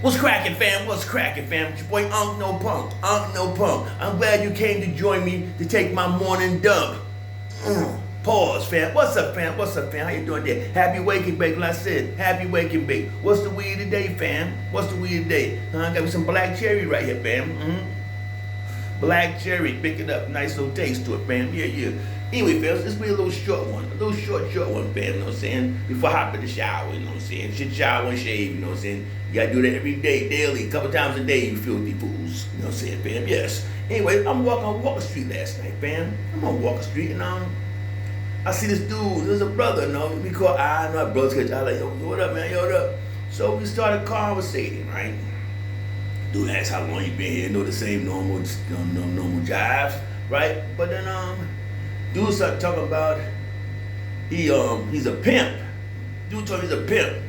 What's cracking, fam? What's cracking, fam? It's your boy Unc No Punk. Unc No Punk. I'm glad you came to join me to take my morning dump. Pause, fam. What's up, fam? What's up, fam? How you doing there? Happy waking bake, like I said. Happy waking bake. What's the weed today, fam? What's the weed today? Got me some black cherry right here, fam. Black cherry. Pick it up. Nice little taste to it, fam. Yeah. Anyway, fam, this will be a little short one. A little short one, fam, you know what I'm saying? Before I hop in the shower, you know what I'm saying? Shit, shower and shave, you know what I'm saying? You gotta do that every day, daily, a couple times a day, you filthy fools. You know what I'm saying, fam? Yes. Anyway, I'm walking on Walker Street last night, fam. I'm on Walker Street, and I see this dude. There's a brother, you know. We call I know brothers, cause I like, yo, what up, man? Yo, what up? So we started conversating, right? Dude asked how long you been here, know the same normal jives, right? But then dude started talking about he's a pimp. Dude told me he's a pimp.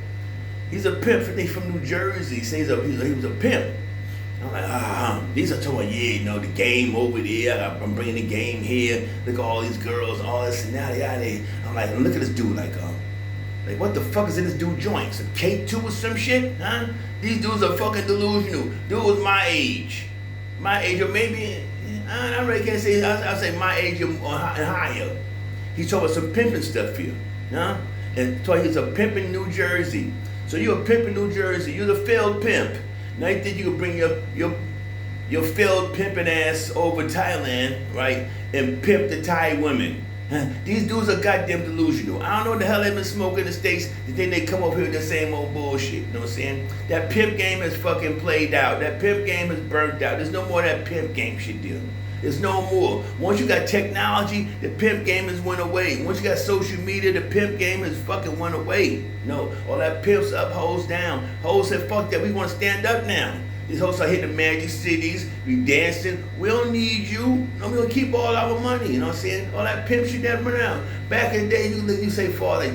He's a pimp from New Jersey. He says he was a pimp. I'm like, these are talking about, yeah, you know, the game over there. I'm bringing the game here. Look at all these girls, all this and that. I'm like, look at this dude, like what the fuck is in this dude joint? Some K2 or some shit, huh? These dudes are fucking delusional. Dude was my age, or maybe I really can't say. I'll say my age or higher. He's talking about some pimping stuff here, huh? And told he's a pimp in New Jersey. So you're a pimp in New Jersey. You're the failed pimp. Now you think you can bring your failed pimping ass over Thailand, right, and pimp the Thai women. These dudes are goddamn delusional. I don't know what the hell they've been smoking in the States. They think they come up here with the same old bullshit. You know what I'm saying? That pimp game has fucking played out. That pimp game has burnt out. There's no more of that pimp game shit deal. There's no more. Once you got technology, the pimp game has went away. Once you got social media, the pimp game has fucking went away. No, all that pimps up, hoes down. Hoes said, fuck that, we want to stand up now. These hoes are hitting the magic cities, we dancing. We don't need you. No, we gonna keep all our money, you know what I'm saying? All that pimp shit that went out. Back in the day, you say for like,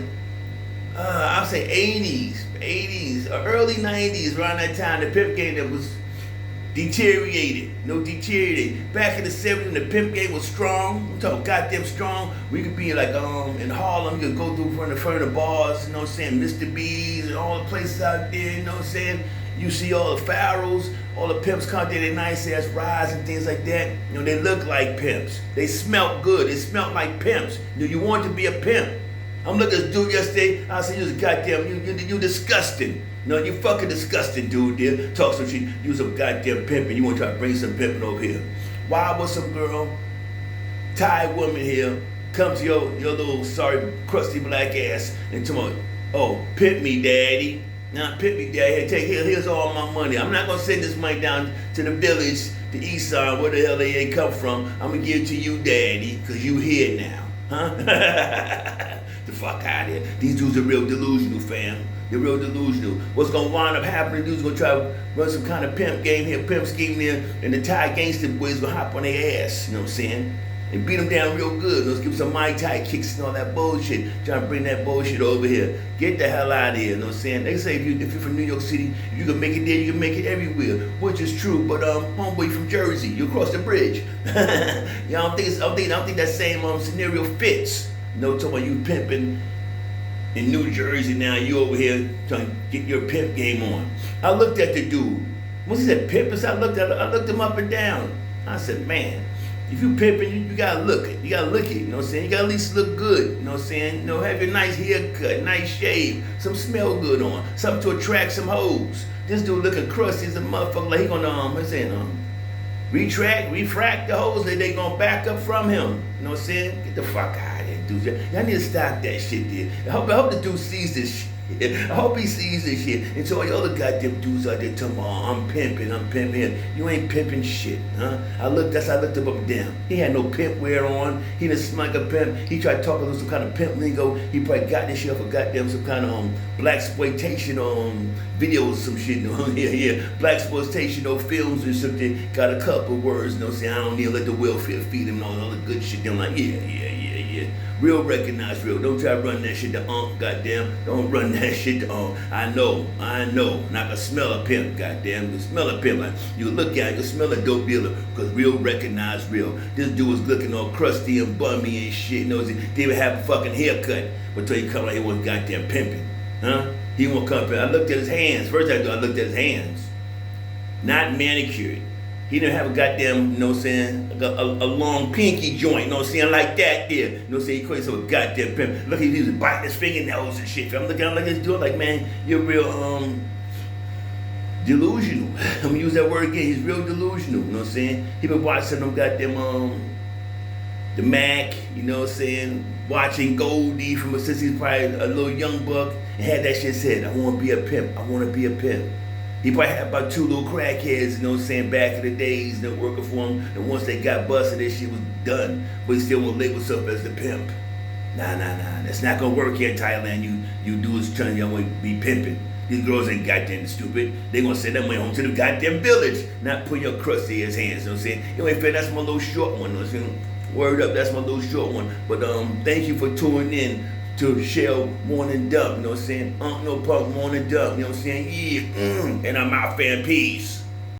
I'll say 80s, or early 90s, around that time, the pimp game that was deteriorated. Back in the 70s, the pimp game was strong. I'm talking goddamn strong. We could be like in Harlem, you could go through front of the bars, you know what I'm saying, Mr. B's and all the places out there, you know what I'm saying? You see all the pharaohs, all the pimps come there, they nice ass rides and things like that. You know, they look like pimps. They smell good. They smell like pimps. You know, you want to be a pimp. I'm looking at this dude yesterday. I said, you're goddamn, you disgusting. No, you fucking disgusting, dude, there. Talk some shit. You some goddamn pimping. You want to try to bring some pimping over here. Why would some girl, Thai woman here, come to your little sorry crusty black ass and tell me, oh, pimp me, daddy. Now, pimp me, daddy. Here's all my money. I'm not going to send this money down to the village, the east side, where the hell they come from. I'm going to give it to you, daddy, because you here now. Huh? The fuck out of here. These dudes are real delusional, fam. They're real delusional. What's gonna wind up happening? Dudes gonna try to run some kind of pimp game here, pimp scheme there, and the Thai gangster boys gonna hop on their ass. You know what I'm saying? And beat them down real good. Let's give them some Mai Tai kicks and all that bullshit. Trying to bring that bullshit over here. Get the hell out of here. You know what I'm saying? They say if you're from New York City, if you can make it there, you can make it everywhere, which is true. But homeboy from Jersey, you cross the bridge. Yeah, I don't think that same scenario fits. You know, talking about you pimping in New Jersey now, you over here trying to get your pimp game on. I looked at the dude. Once he said pimp, I looked him up and down. I said, man, if you pimping, you gotta look it. You gotta look it, you know what I'm saying? You gotta at least look good, you know what I'm saying? You know, have your nice haircut, nice shave, some smell good on, something to attract some hoes. This dude looking crusty as a motherfucker, like he gonna, refract the hoes that they gonna back up from him. You know what I'm saying? Get the fuck out of here, dude. Y'all need to stop that shit there. I hope the dude sees this shit. I hope he sees this shit. And so all the other goddamn dudes out there talking about, I'm pimping. You ain't pimping shit, huh? I looked him up and down. He had no pimp wear on. He didn't smell like a pimp. He tried talking to some kind of pimp lingo. He probably got this shit off of goddamn some kind of blaxploitation videos or some shit. Yeah. Blaxploitation films or something. Got a couple words, you know what I'm saying? I don't need to let the welfare feed him and all the good shit. I'm like, yeah. Real recognize real. Don't try to run that shit to goddamn. Don't run that shit to I know. And I can smell a pimp, goddamn. You can smell a pimp. Like, you look at it, you can smell a dope dealer. Because real recognize real. This dude was looking all crusty and bummy and shit. You know, they would have a fucking haircut. But till you come out here with goddamn pimping. Huh? He won't come up. I looked at his hands. First I looked at his hands. Not manicured. He didn't have a goddamn, you know what I'm saying, like a long pinky joint, you know what I'm saying, like that there. You know what I'm saying? He couldn't say, goddamn pimp. Look, he was biting his fingernails and shit. I'm looking at this dude like, man, you're real, delusional. I'm gonna use that word again. He's real delusional, you know what I'm saying? He been watching them goddamn, the Mac, you know what I'm saying? Watching Goldie from since he's probably a little young buck and had that shit said, I wanna be a pimp. I wanna be a pimp. He probably had about 2 little crackheads, you know what I'm saying, back in the days, that working for him. And once they got busted, that shit was done. But he still won't label himself as the pimp. Nah. That's not gonna work here in Thailand. You dudes trying to be pimping. These girls ain't goddamn stupid. They gonna send that money home to the goddamn village, not put your crusty ass hands, you know what I'm saying? You ain't fair, that's my little short one, you know what I'm saying? Word up, that's my little short one. But thank you for tuning in to Shell Morning Dub, you know what I'm saying? No Punk Morning Dub, you know what I'm saying? Yeah, and I'm out, fam. Peace.